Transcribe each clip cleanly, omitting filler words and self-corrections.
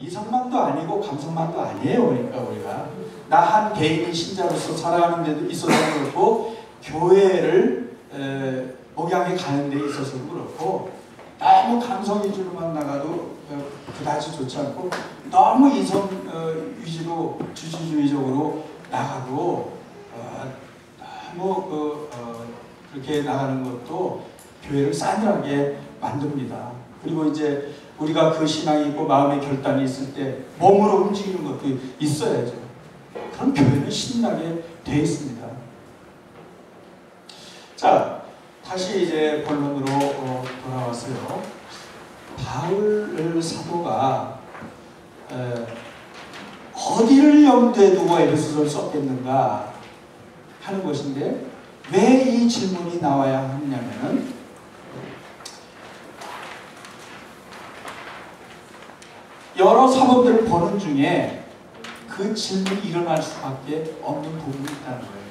이성만도 아니고 감성만도 아니에요. 그러니까 우리가 나 한 개인이 신자로서 살아가는 데도 있어서도 그렇고 교회를 목양해 가는 데 있어서도 그렇고 너무 감성 위주로만 나가도 그다지 좋지 않고 너무 이성 위주로 주주주의적으로 나가도 너무 그렇게 나가는 것도 교회를 싸늘하게 만듭니다. 그리고 이제 우리가 그 신앙이 있고 마음의 결단이 있을 때 몸으로 움직이는 것도 있어야죠. 그럼 교회는 신나게 돼 있습니다. 자, 다시 이제 본론으로 돌아왔어요. 바울 사도가 어디를 염두에 두고 에베소서를 썼겠는가 하는 것인데 왜 이 질문이 나와야 하느냐면은 여러 사본들을 보는 중에 그 질문이 일어날 수밖에 없는 부분이 있다는 거예요.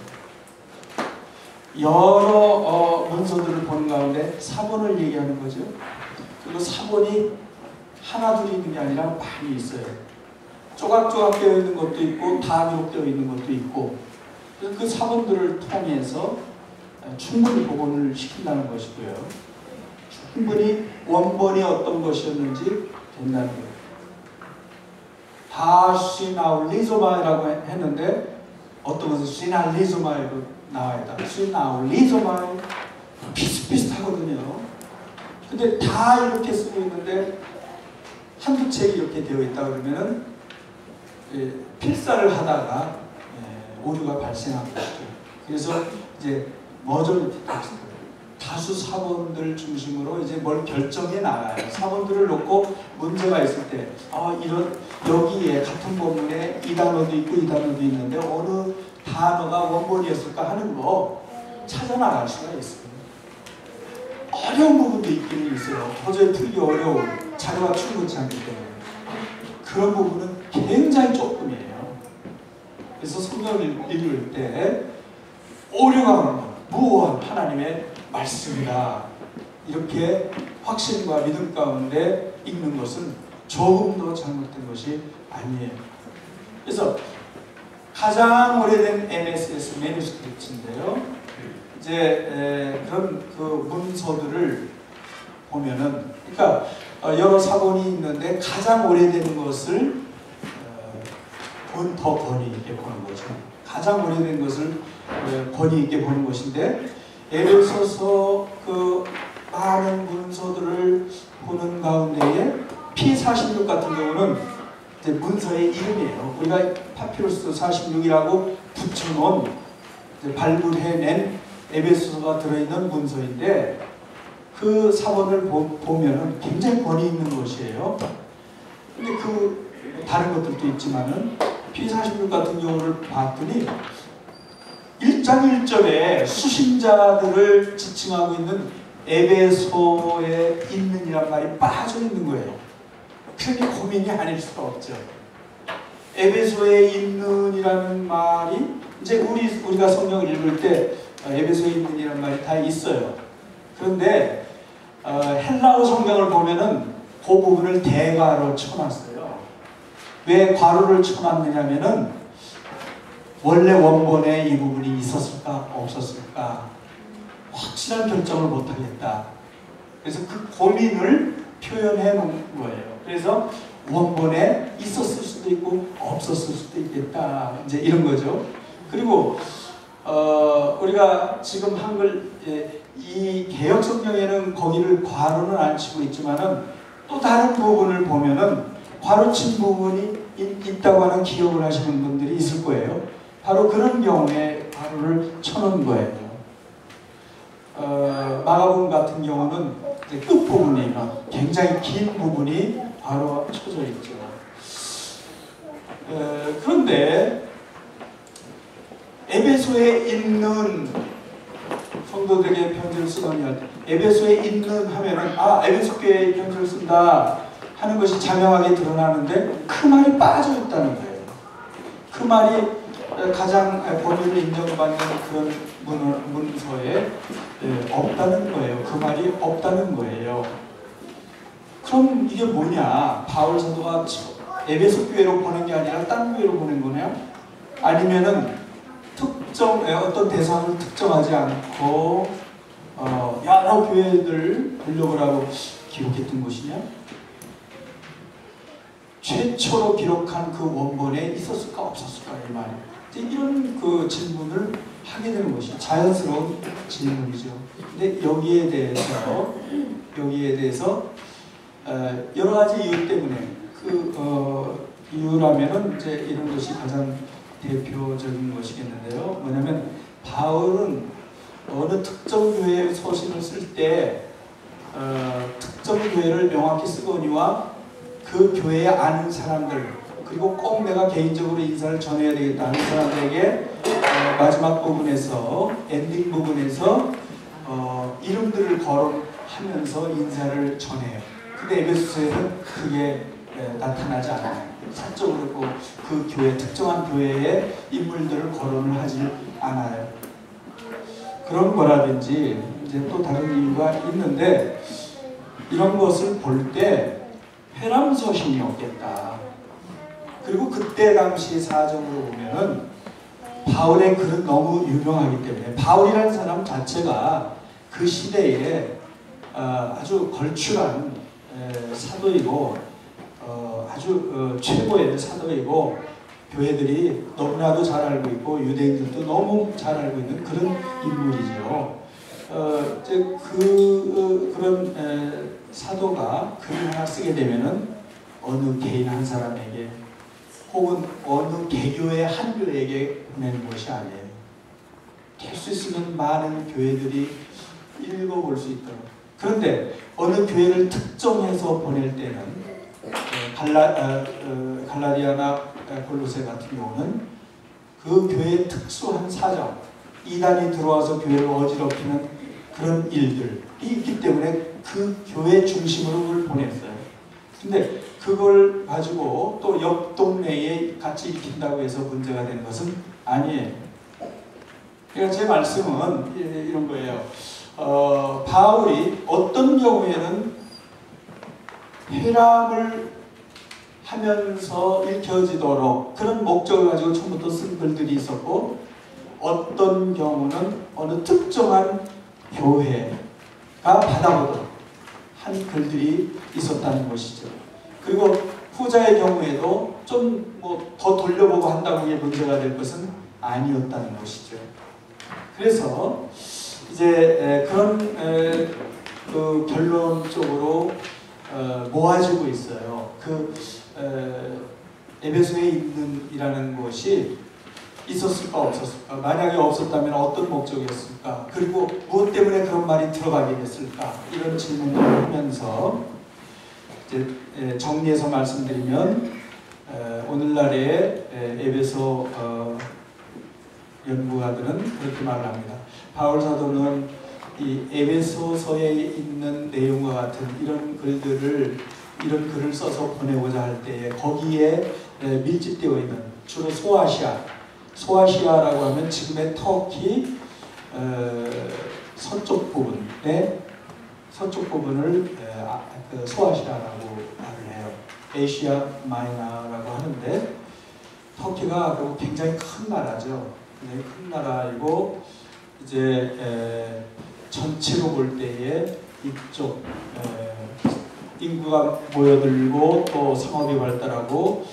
여러 문서들을 보는 가운데 사본을 얘기하는 거죠. 그리고 사본이 하나 둘 있는 게 아니라 많이 있어요. 조각조각 되어 있는 것도 있고 다 기록되어 있는 것도 있고 그래서 그 사본들을 통해서 충분히 복원을 시킨다는 것이고요. 충분히 원본이 어떤 것이었는지 된다는 거예요. 다 시나울리조마이라고 했는데 어떤 것은 시나리조마이로 나와 있다. 시나울리조마이 비슷비슷하거든요. 근데 다 이렇게 쓰고 있는데 한두 책이 이렇게 되어 있다 그러면은 필사를 하다가 오류가 발생한 것이죠. 그래서 이제 머저리티 텍스트 다수 사본들 중심으로 이제 뭘 결정해 나가요. 사본들을 놓고 문제가 있을 때, 이런 여기에 같은 본문에 이 단어도 있고 이 단어도 있는데 어느 단어가 원본이었을까 하는 거 찾아 나갈 수가 있어요. 어려운 부분도 있기는 있어요. 도저히 풀기 어려운 자료가 충분치 않기 때문에 그런 부분은 굉장히 조금이에요. 그래서 성경을 읽을 때 오류가 없는 무오한 하나님의 말씀이다. 이렇게 확신과 믿음 가운데 읽는 것은 조금 더 잘못된 것이 아니에요. 그래서 가장 오래된 MSS 매뉴스크립트인데요. 이제 그런 그 문서들을 보면은, 그러니까 여러 사본이 있는데 가장 오래된 것을 더 권위 있게 보는 거죠. 가장 오래된 것을 권위 있게 보는 것인데, 에베소서 그 많은 문서들을 보는 가운데에 P46 같은 경우는 이제 문서의 이름이에요. 우리가 파피루스 46이라고 붙여놓은 발굴해낸 에베소서가 들어있는 문서인데 그 사본을 보면은 굉장히 권위 있는 것이에요. 근데 그 다른 것들도 있지만은 P46 같은 경우를 봤더니 1장 1절에 수신자들을 지칭하고 있는 에베소에 있는이란 말이 빠져 있는 거예요. 그렇게 고민이 아닐 수가 없죠. 에베소에 있는이라는 말이 이제 우리가 성경을 읽을 때 에베소에 있는이라는 말이 다 있어요. 그런데 헬라어 성경을 보면은 그 부분을 대괄호 쳐놨어요. 왜 괄호를 쳐놨느냐면은 원래 원본에 이 부분이 있었을까 없었을까 확실한 결정을 못하겠다. 그래서 그 고민을 표현해 놓은 거예요. 그래서 원본에 있었을 수도 있고 없었을 수도 있겠다. 이제 이런 거죠. 그리고 우리가 지금 한글 이 개역 성경에는 거기를 괄호는 안 치고 있지만은 또 다른 부분을 보면은 괄호 친 부분이 있다고 하는 기억을 하시는 분들이 있을 거예요. 바로 그런 경우에 괄호를 쳐놓은 거예요. 마가복음 같은 경우는 끝부분이 굉장히 긴 부분이 괄호가 쳐져 있죠. 그런데 에베소에 있는 성도들에게 편지를 쓰더니 할 때 에베소에 있는 하면은 에베소 교회에 편지를 쓴다 하는 것이 자명하게 드러나는데 그 말이 빠져 있다는 거예요. 그 말이 가장 권위를 인정받는 그런 문서에 없다는 거예요. 그 말이 없다는 거예요. 그럼 이게 뭐냐? 바울 사도가 에베소 교회로 보낸 게 아니라 딴 교회로 보낸 거네요? 아니면은 특정 어떤 대상을 특정하지 않고 여러 교회들 등록을 하고 기록했던 것이냐? 최초로 기록한 그 원본에 있었을까 없었을까 이 말이에요. 이런 그 질문을 하게 되는 것이 자연스러운 질문이죠. 근데 여기에 대해서 여러 가지 이유 때문에 이유라면은 이제 이런 것이 가장 대표적인 것이겠는데요. 뭐냐면 바울은 어느 특정 교회의 서신을 쓸 때 특정 교회를 명확히 쓰거니와 그 교회에 아는 사람들 그리고 꼭 내가 개인적으로 인사를 전해야 되겠다 하는 사람들에게 마지막 부분에서 엔딩 부분에서 이름들을 거론하면서 인사를 전해요. 근데 에베소서에는 그게 나타나지 않아요. 사적으로 그 교회 특정한 교회의 인물들을 거론을 하지 않아요. 그런 거라든지 이제 또 다른 이유가 있는데 이런 것을 볼 때 회람서신이었겠다. 그리고 그때 당시 사정으로 보면은 바울의 글은 너무 유명하기 때문에 바울이라는 사람 자체가 그 시대에 아주 걸출한 사도이고 아주 최고의 사도이고 교회들이 너무나도 잘 알고 있고 유대인들도 너무 잘 알고 있는 그런 인물이죠. 그런 사도가 글을 하나 쓰게 되면은 어느 개인 한 사람에게 혹은 어느 개교의 한 교회에게 보내는 것이 아니에요. 될 수 있으면 많은 교회들이 읽어볼 수 있도록. 그런데 어느 교회를 특정해서 보낼 때는 갈라디아나 골로새 같은 경우는 그 교회의 특수한 사정, 이단이 들어와서 교회를 어지럽히는 그런 일들이 있기 때문에 그 교회 중심으로 그걸 보냈어요. 근데 그걸 가지고 또 옆 동네에 같이 익힌다고 해서 문제가 되는 것은 아니에요. 그러니까 제 말씀은 이런 거예요. 바울이 어떤 경우에는 회람을 하면서 읽혀지도록 그런 목적을 가지고 처음부터 쓴 글들이 있었고 어떤 경우는 어느 특정한 교회가 받아보도록 한 글들이 있었다는 것이죠. 그리고 후자의 경우에도 좀 더 돌려보고 한다고 이게 문제가 될 것은 아니었다는 것이죠. 그래서 이제 그런 그 결론 쪽으로 모아지고 있어요. 에베소에 있는 이라는 것이 있었을까 없었을까? 만약에 없었다면 어떤 목적이었을까? 그리고 무엇 때문에 그런 말이 들어가게 됐을까? 이런 질문을 하면서 이제 정리해서 말씀드리면 오늘날의 에베소 연구가들은 그렇게 말을 합니다. 바울 사도는 이 에베소서에 있는 내용과 같은 이런 글을 써서 보내고자 할 때에 거기에 밀집되어 있는 주로 소아시아라고 하면 지금의 터키 서쪽 부분을 소아시아라고 말을 해요. 에시아 마이너라고 하는데 터키가 굉장히 큰 나라죠. 굉장히 큰 나라이고 이제 전체로 볼 때에 이쪽 인구가 모여들고 또 상업이 발달하고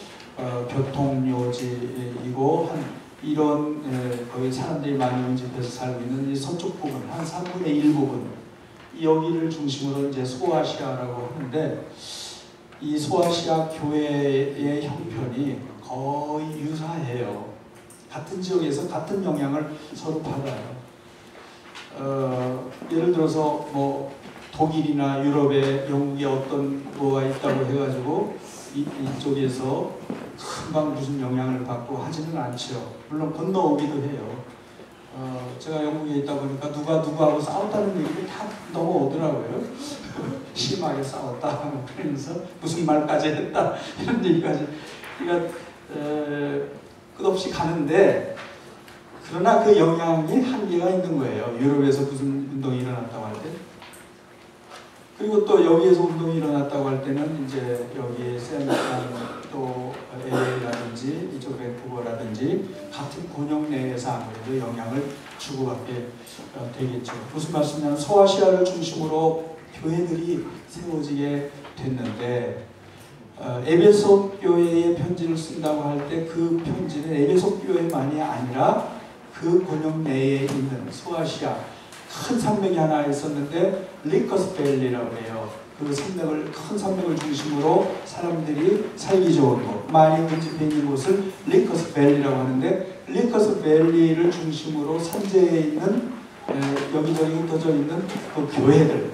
교통요지이고 한 이런 거기 사람들이 많이 밀집해서 살고 있는 이 서쪽 부분 한 3분의 1 부분 여기를 중심으로 이제 소아시아라고 하는데 이 소아시아 교회의 형편이 거의 유사해요. 같은 지역에서 같은 영향을 서로 받아요. 예를 들어서 독일이나 유럽에 영국에 어떤 뭐가 있다고 해가지고 이쪽에서 금방 무슨 영향을 받고 하지는 않죠. 물론 건너오기도 해요. 제가 영국에 있다 보니까 누가 누구하고 싸웠다는 얘기를 다 넘어오더라고요. 심하게 싸웠다 그러면서 무슨 말까지 했다 이런 얘기까지. 그러니까 끝없이 가는데 그러나 그 영향이 한계가 있는 거예요. 유럽에서 무슨 운동이 일어났다고 할 때. 그리고 또 여기에서 운동이 일어났다고 할 때는 이제 여기에 또 같은 권역 내에서 아무래도 영향을 주고받게 되겠죠. 무슨 말씀이냐면 소아시아를 중심으로 교회들이 세워지게 됐는데 에베소 교회에 편지를 쓴다고 할 때 그 편지는 에베소 교회만이 아니라 그 권역 내에 있는 소아시아 큰 산맥이 하나 있었는데 리커스 밸리라고 해요. 그 산맥을 큰 산맥을 중심으로 사람들이 살기 좋은 곳, 많이 밀집해 있는 곳을 리커스 밸리라고 하는데 리커스 밸리를 중심으로 산지에 있는 여기저기 흩어져 있는 그 교회들,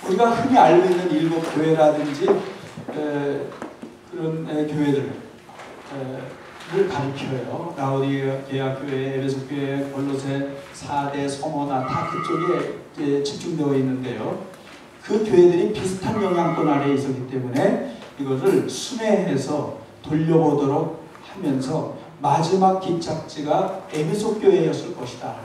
우리가 흔히 알고 있는 일곱 교회라든지 그런 교회들을 가리켜요. 라오디게아 교회, 에베소 교회, 골로새, 사대, 소모나 다 그쪽에 집중되어 있는데요. 그 교회들이 비슷한 영향권 아래에 있었기 때문에 이것을 순회해서 돌려보도록 하면서 마지막 기착지가 에베소 교회였을 것이다.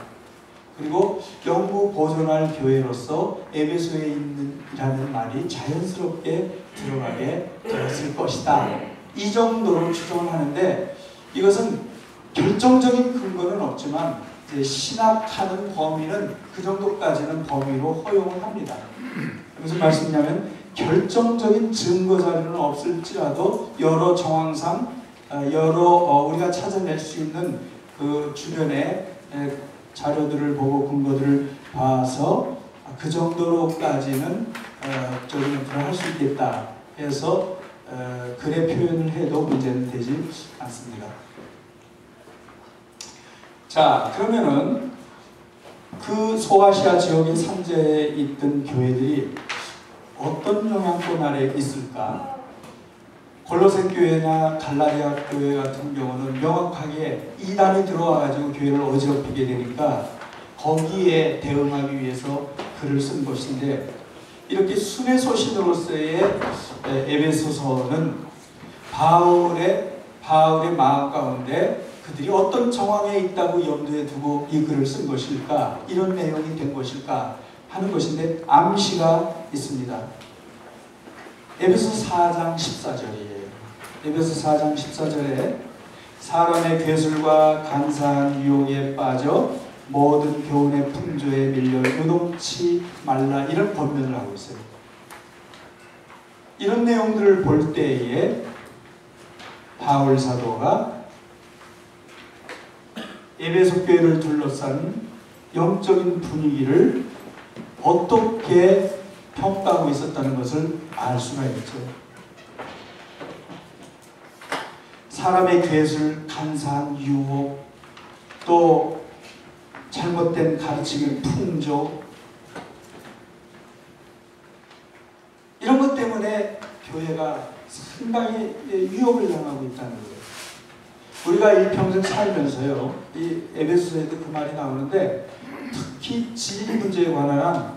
그리고 영구 보존할 교회로서 에베소에 있는이라는 말이 자연스럽게 들어가게 되었을 것이다. 이 정도로 추정을 하는데 이것은 결정적인 근거는 없지만 이제 신학하는 범위는 그 정도까지는 범위로 허용을 합니다. 무슨 말씀이냐면 결정적인 증거 자료는 없을지라도 여러 정황상 우리가 찾아낼 수 있는 그 주변의 자료들을 보고 근거들을 봐서 그 정도로까지는 조금 할 수 있겠다 해서 글에 표현을 해도 문제는 되지 않습니다. 자, 그러면은 그 소아시아 지역의 산지에 있던 교회들이 어떤 영향권 아래에 있을까? 골로새 교회나 갈라디아 교회 같은 경우는 명확하게 이단이 들어와가지고 교회를 어지럽히게 되니까 거기에 대응하기 위해서 글을 쓴 것인데, 이렇게 순회 소신으로서의 에베소서는 바울의 마음 가운데 그들이 어떤 정황에 있다고 염두에 두고 이 글을 쓴 것일까, 이런 내용이 된 것일까 하는 것인데 암시가 있습니다. 에베소 4장 14절이에요. 에베소 4장 14절에 사람의 괴술과 간사한 유혹에 빠져 모든 교훈의 풍조에 밀려 요동치 말라, 이런 권면을 하고 있어요. 이런 내용들을 볼 때에 바울 사도가 에베소 교회를 둘러싼 영적인 분위기를 어떻게 평가하고 있었다는 것을 알 수가 있죠. 사람의 괴술, 간사한 유혹, 또 잘못된 가르침의 풍조, 이런 것 때문에 교회가 상당히 위협을 당하고 있다는 거예요. 우리가 일평생 살면서요, 이 에베소서에도 그 말이 나오는데 특히 진리 문제에 관한 한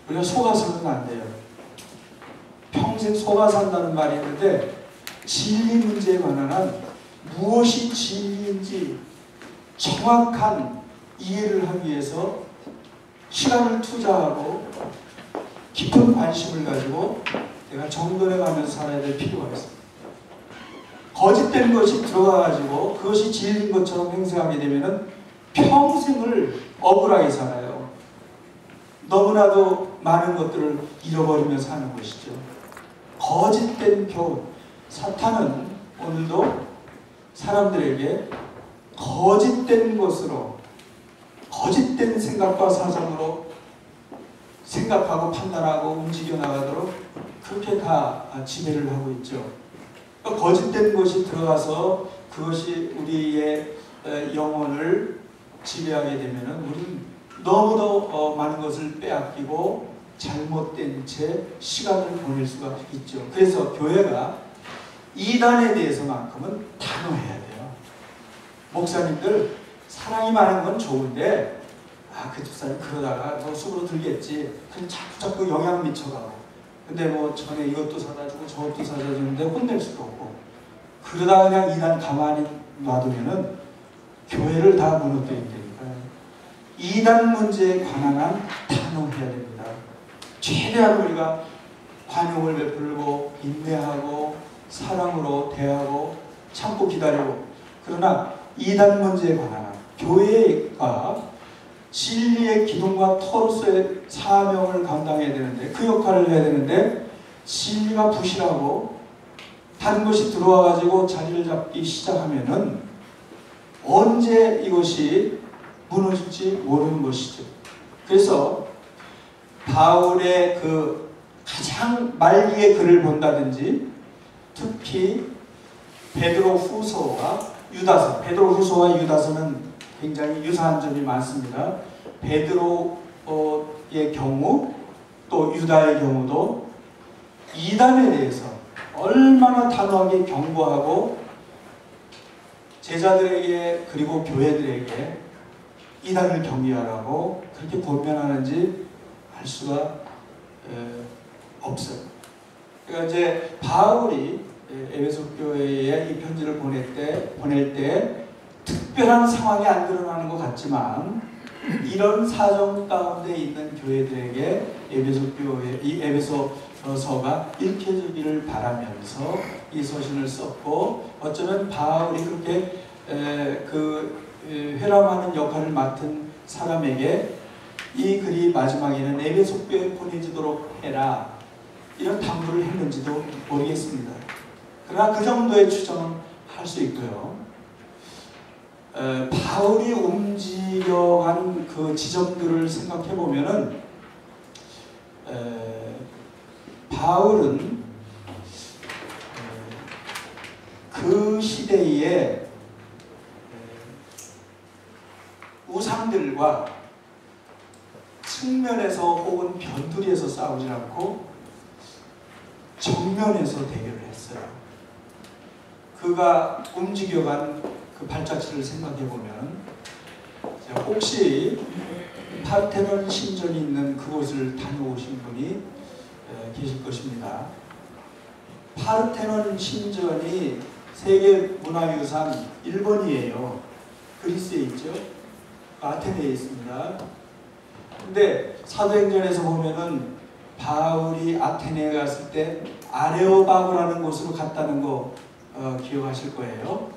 우리가 속아서는 안 돼요. 평생 속아 산다는 말이 있는데 진리 문제에 관한 한 무엇이 진리인지 정확한 이해를 하기 위해서 시간을 투자하고 깊은 관심을 가지고 내가 정돈해 가면서 살아야 될 필요가 있습니다. 거짓된 것이 들어가가지고 그것이 진리인 것처럼 행세하게 되면은 평생을 억울하게 살아요. 너무나도 많은 것들을 잃어버리며 사는 것이죠. 거짓된 교훈. 사탄은 오늘도 사람들에게 거짓된 것으로, 거짓된 생각과 사상으로 생각하고 판단하고 움직여 나가도록 그렇게 다 지배를 하고 있죠. 거짓된 것이 들어가서 그것이 우리의 영혼을 지배하게 되면은 우리는 너무도 많은 것을 빼앗기고 잘못된 채 시간을 보낼 수가 있죠. 그래서 교회가 이단에 대해서만큼은 단호해야 돼요. 목사님들 사랑이 많은 건 좋은데 그 집사님 그러다가 뭐 쑥으로 들겠지. 그냥 자꾸 영향 미쳐가고. 근데 뭐 전에 이것도 사다 주고 저것도 사다 주는데 혼낼 수도 없고. 그러다가 그냥 이단 가만히 놔두면은 교회를 다 무너뜨린다니까요. 이단 문제에 관한 한 단호해야 됩니다. 최대한 우리가 관용을 베풀고 인내하고 사랑으로 대하고 참고 기다리고, 그러나 이단 문제에 관한 교회가 진리의 기둥과 터로서의 사명을 감당해야 되는데, 그 역할을 해야 되는데 진리가 부실하고 다른 것이 들어와 가지고 자리를 잡기 시작하면은 언제 이것이 무너질지 모르는 것이죠. 그래서 바울의 그 가장 말기의 글을 본다든지, 특히 베드로 후서와 유다서, 베드로 후서와 유다서는 굉장히 유사한 점이 많습니다. 베드로의 경우 또 유다의 경우도 이단에 대해서 얼마나 단호하게 경고하고 제자들에게 그리고 교회들에게 이단을 경계하라고 그렇게 권면하는지 알 수가 없어요. 그러니까 이제 바울이 에베소 교회에 이 편지를 보낼 때 특별한 상황이 안 드러나는 것 같지만, 이런 사정 가운데 있는 교회들에게 이 에베소서가 읽혀지기를 바라면서 이 서신을 썼고, 어쩌면 바울이 그렇게 회람하는 역할을 맡은 사람에게 이 글이 마지막에는 에베소 교회에 보내지도록 해라, 이런 당부를 했는지도 모르겠습니다. 그러나 그 정도의 추정은 할 수 있고요. 바울이 움직여간 그 지점들을 생각해 보면은 바울은 그 시대의 우상들과 측면에서 혹은 변두리에서 싸우지 않고 정면에서 대결을 했어요. 그가 움직여간 그 발자취를 생각해보면, 혹시 파르테논 신전이 있는 그곳을 다녀오신 분이 계실 것입니다. 파르테논 신전이 세계문화유산 1번이에요. 그리스에 있죠. 아테네에 있습니다. 근데 사도행전에서 보면은 바울이 아테네에 갔을 때 아레오바고라는 곳으로 갔다는 거 기억하실 거예요.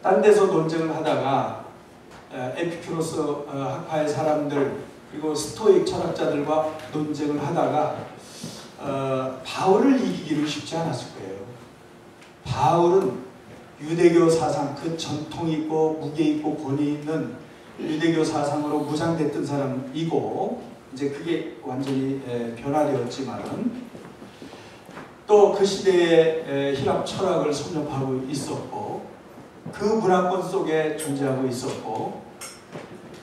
딴 데서 논쟁을 하다가 에피큐로스 학파의 사람들 그리고 스토익 철학자들과 논쟁을 하다가 바울을 이기기는 쉽지 않았을 거예요. 바울은 유대교 사상, 그 전통이 있고 무게 있고 권위 있는 유대교 사상으로 무장됐던 사람이고, 이제 그게 완전히 변화되었지만은 또 그 시대의 히랍 철학을 섭렵하고 있었고, 그 문화권 속에 존재하고 있었고,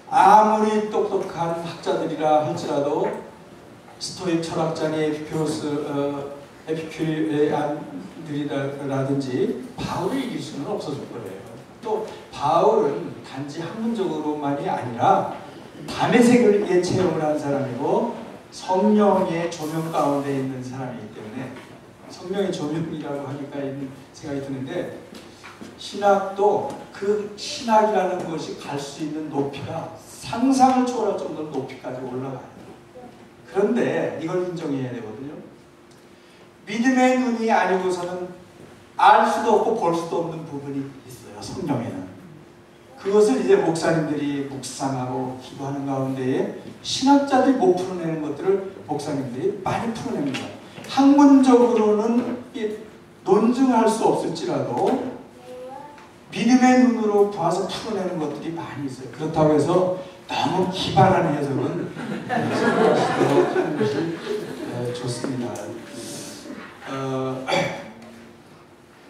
아무리 똑똑한 학자들이라 할지라도 스토익 철학자니 에피큐리안들이라든지 바울을 이길 수는 없었을 거예요. 또 바울은 단지 학문적으로만이 아니라 담의 세계에 체험을 한 사람이고 성령의 조명 가운데 있는 사람이기 때문에, 성령의 조명이라고 하니까 있는 생각이 드는데, 신학도 그 신학이라는 것이 갈 수 있는 높이가 상상을 초월할 정도로 높이까지 올라가요. 그런데 이걸 인정해야 되거든요. 믿음의 눈이 아니고서는 알 수도 없고 볼 수도 없는 부분이 있어요. 성령에는. 그것을 이제 목사님들이 묵상하고 기도하는 가운데에 신학자들이 못 풀어내는 것들을 목사님들이 많이 풀어냅니다. 학문적으로는 논증할 수 없을지라도 믿음의 눈으로 봐서 풀어내는 것들이 많이 있어요. 그렇다고 해서 너무 기발한 해석은 생각하시도록 하는 것이 좋습니다.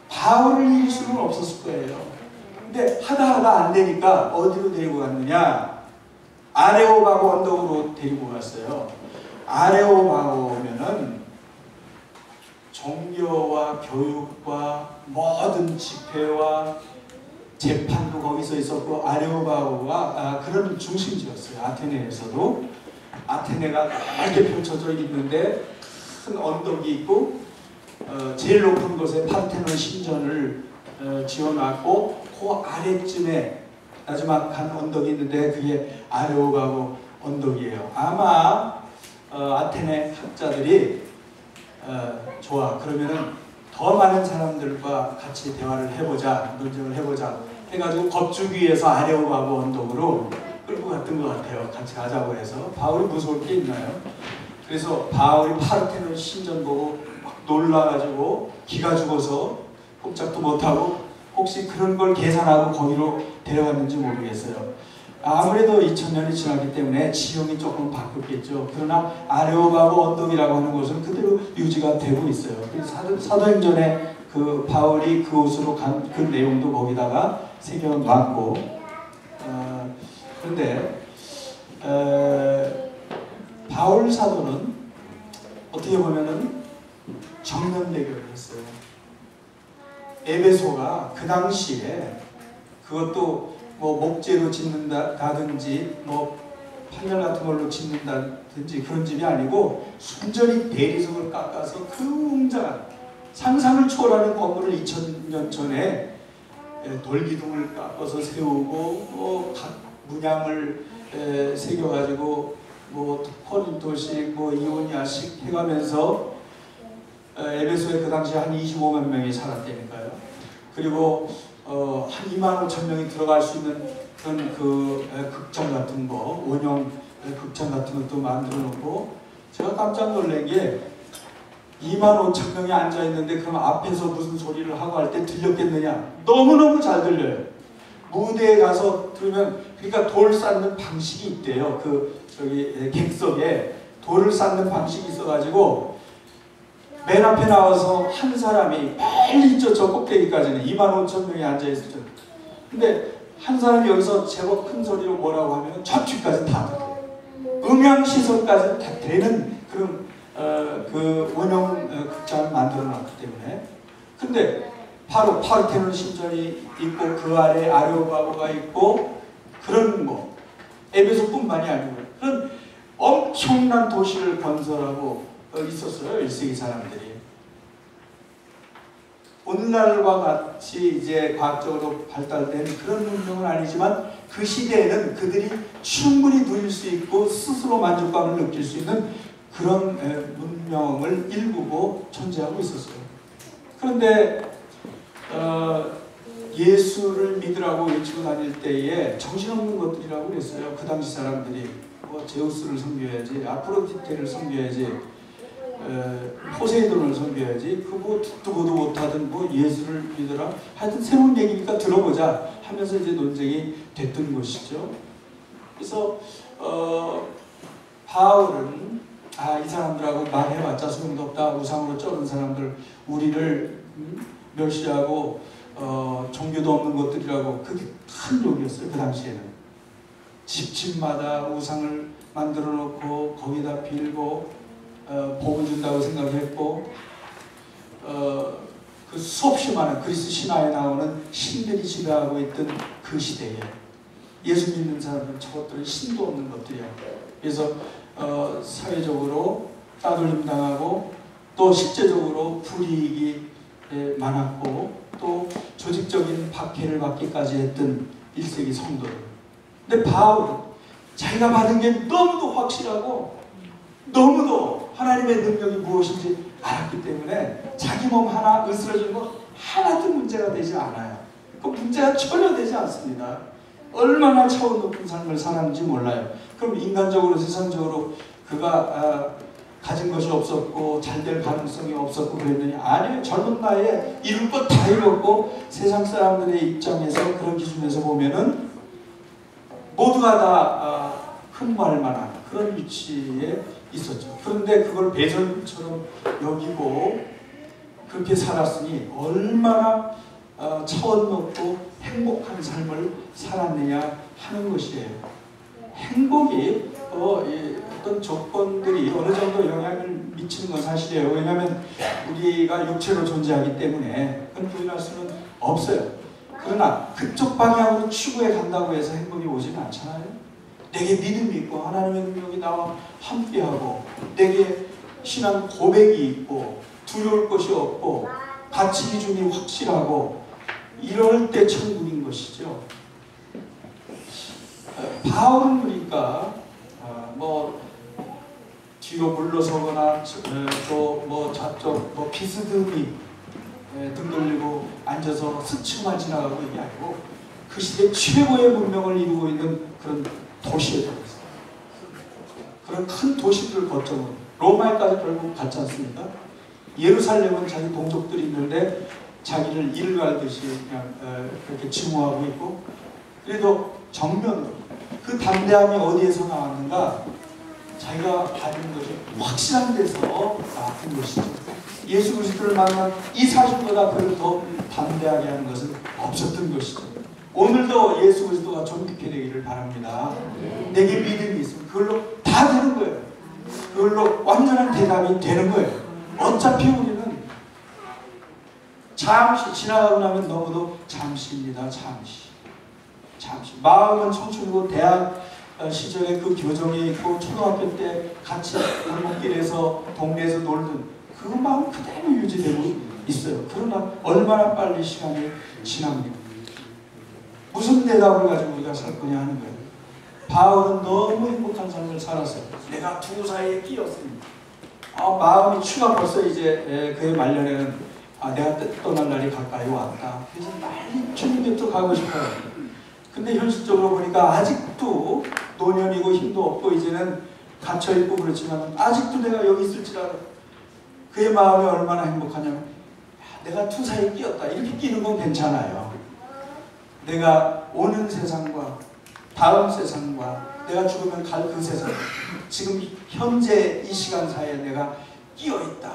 바울을 이길 수는 없었을 거예요. 근데 하다 안 되니까 어디로 데리고 갔느냐? 아레오바고 언덕으로 데리고 갔어요. 아레오바고면은 종교와 교육과 모든 집회와 재판도 거기서 있었고, 아레오바고가 그런 중심지였어요. 아테네에서도. 아테네가 넓게 펼쳐져 있는데 큰 언덕이 있고, 제일 높은 곳에 파르테논 신전을 지어놨고, 그 아래쯤에 나지막한 언덕이 있는데 그게 아레오바고 언덕이에요. 아마 아테네 학자들이 좋아, 그러면은 더 많은 사람들과 같이 대화를 해보자, 논쟁을 해보자, 해가지고 겁주기 위해서 아레오바고 언덕으로 끌고 갔던 것 같아요. 같이 가자고 해서. 바울이 무서울 게 있나요? 그래서 바울이 파르테논 신전 보고 막 놀라가지고 기가 죽어서 꼼짝도 못하고 혹시 그런 걸 계산하고 거기로 데려갔는지 모르겠어요. 아무래도 2000년이 지났기 때문에 지형이 조금 바뀌었겠죠. 그러나 아레오바고 언덕이라고 하는 곳은 그대로 유지가 되고 있어요. 그래서 사도행전에 그 바울이 그곳으로 간 그 내용도 거기다가 새겨놨고, 그런데 바울 사도는 어떻게 보면은 정면대결을 했어요. 에베소가 그 당시에 그것도 뭐 목재로 짓는다든지 뭐 판결 같은 걸로 짓는다든지 그런 집이 아니고 순전히 대리석을 깎아서 그 웅장한 상상을 초월하는 건물을 2000년 전에 돌기둥을 깎아서 세우고 뭐 각 문양을 새겨가지고 뭐 코린토식 뭐 이오니아식 해가면서 에베소에 그 당시에 한 25만 명이 살았다니까요. 그리고 한 2만 5천 명이 들어갈 수 있는 그런 그 극장 같은 거, 원형 극장 같은 것도 만들어 놓고, 제가 깜짝 놀란 게 2만 5천 명이 앉아 있는데 그럼 앞에서 무슨 소리를 하고 할 때 들렸겠느냐? 너무너무 잘 들려요. 무대에 가서 들으면, 그러니까 돌 쌓는 방식이 있대요. 그 저기 객석에 돌을 쌓는 방식이 있어가지고 맨 앞에 나와서 한 사람이 빨리 저 꼭대기까지는 2만 5천 명이 앉아 있었죠. 근데 한 사람이 여기서 제법 큰 소리로 뭐라고 하면 저 뒤까지 다 들어요. 음향시설까지 다 되는 그런 그 원형 극장을 만들어 놨기 때문에. 근데 바로 파르테논 신전이 있고 그 아래 아레오바고가 있고 그런 뭐 에베소뿐만이 아니고 그런 엄청난 도시를 건설하고 있었어요. 1세기 사람들이. 오늘날과 같이 이제 과학적으로 발달된 그런 문명은 아니지만 그 시대에는 그들이 충분히 누릴 수 있고 스스로 만족감을 느낄 수 있는 그런 문명을 일구고 존재하고 있었어요. 그런데 예수를 믿으라고 외치고 다닐 때에 정신없는 것들이라고 그랬어요. 그 당시 사람들이 뭐 제우스를 섬겨야지, 아프로디테를 섬겨야지, 포세이돈을 섬겨야지, 그 뭐 듣도 보도 못하던 뭐 예수를 믿어라, 하여튼 새로운 얘기니까 들어보자 하면서 이제 논쟁이 됐던 것이죠. 그래서 바울은 이 사람들하고 말해봤자 소용도 없다, 우상으로 쩌는 사람들, 우리를 멸시하고 종교도 없는 것들이라고, 그게 큰 욕이었어요. 그 당시에는 집집마다 우상을 만들어 놓고 거기다 빌고 복을 준다고 생각했고, 그 수없이 많은 그리스 신화에 나오는 신들이 지배하고 있던 그 시대에 예수 믿는 사람들은 저것들은 신도 없는 것들이야. 그래서 사회적으로 따돌림 당하고 또 실제적으로 불이익이 많았고 또 조직적인 박해를 받기까지 했던 1세기 성도들. 근데 바울은 자기가 받은 게 너무도 확실하고 너무도 하나님의 능력이 무엇인지 알았기 때문에 자기 몸 하나 으스러진 거 하나도 문제가 되지 않아요. 그 문제가 전혀 되지 않습니다. 얼마나 차원 높은 삶을 살았는지 몰라요. 그럼 인간적으로 세상적으로 그가 가진 것이 없었고 잘 될 가능성이 없었고 그랬느냐? 아니에요. 젊은 나이에 이룰 것 다 이뤘고 세상 사람들의 입장에서 그런 기준에서 보면은 모두가 다 흠모할 만한 그런 위치에 있었죠. 그런데 그걸 배설처럼 여기고 그렇게 살았으니 얼마나 차원 높고 행복한 삶을 살았느냐 하는 것이에요. 행복이 어떤 조건들이 어느 정도 영향을 미치는 건 사실이에요. 왜냐하면 우리가 육체로 존재하기 때문에 그건 부인할 수는 없어요. 그러나 그쪽 방향으로 추구해 간다고 해서 행복이 오지는 않잖아요. 내게 믿음이 있고 하나님의 능력이 나와 함께하고 내게 신앙 고백이 있고 두려울 것이 없고 가치 기준이 확실하고 이럴 때 천국인 것이죠. 바울은 그러니까 뭐 뒤로 물러서거나 또 뭐 저쪽 뭐 비스듬히 등 돌리고 앉아서 스치고만 지나가고 이게 아니고 그 시대 최고의 문명을 이루고 있는 그런 도시에 들어갔어요. 그런 큰 도시들을 거점으로 로마에까지 결국 갔지 않습니까? 예루살렘은 자기 동족들이 있는데 자기를 이를 갈듯이 그냥 그렇게 증오하고 있고, 그래도 정면으로 그 담대함이 어디에서 나왔는가? 자기가 받은 것이 확실한 데서 나왔던 것이죠. 예수 그리스도를 만난 이 사실보다 그를 더 담대하게 하는 것은 없었던 것이죠. 오늘도 예수 그리스도가 존귀케 되기를 바랍니다. 내게 믿음이 있으면 그걸로 다 되는 거예요. 그걸로 완전한 대답이 되는 거예요. 어차피 우리는 잠시 지나가고 나면 너무도 잠시입니다. 잠시. 마음은 청춘이고 대학 시절에 그 교정에 있고 초등학교 때 같이 골목길에서 동네에서 놀던 그 마음 그대로 유지되고 있어요. 그러나 얼마나 빨리 시간이 지납니까? 무슨 대답을 가지고 우리가 살 거냐 하는 거예요. 바울은 너무 행복한 삶을 살았어요. 내가 두 사이에 끼었습니다. 마음이 추가 벌써 이제 그의 말년에는 내가 떠날 날이 가까이 왔다. 그래서 빨리 주님 곁으로 가고 싶어요. 근데 현실적으로 보니까 아직도 노년이고 힘도 없고 이제는 갇혀있고 그렇지만 아직도 내가 여기 있을지라도 그의 마음이 얼마나 행복하냐면 내가 두 사이에 끼었다. 이렇게 끼는 건 괜찮아요. 내가 오는 세상과 다음 세상과 내가 죽으면 갈 그 세상, 지금 현재 이 시간 사이에 내가 끼어있다.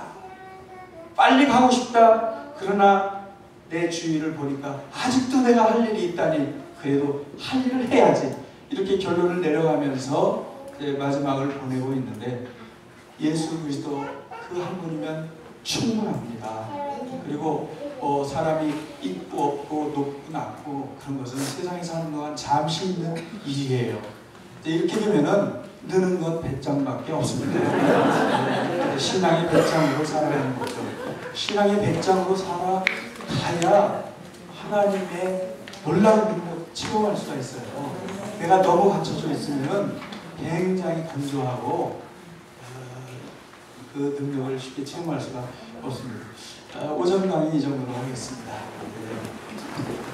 빨리 가고 싶다. 그러나 내 주위를 보니까 아직도 내가 할 일이 있다니 그래도 할 일을 해야지. 이렇게 결론을 내려가면서 이제 마지막을 보내고 있는데 예수 그리스도 그 한 분이면 충분합니다. 그리고 사람이 있고 없고 높고 낮고 그런 것은 세상에 사는 동안 잠시 있는 일이에요. 이렇게 되면은 느는 건 배짱밖에 없습니다. 신앙의 배짱으로 살아가는 거죠. 신앙의 배짱으로 살아가야 하나님의 놀라운 능력 체험할 수가 있어요. 내가 너무 갇혀져 있으면 굉장히 건조하고 그 능력을 쉽게 체험할 수가 없습니다. 오전 강의 이 정도로 하겠습니다. 네.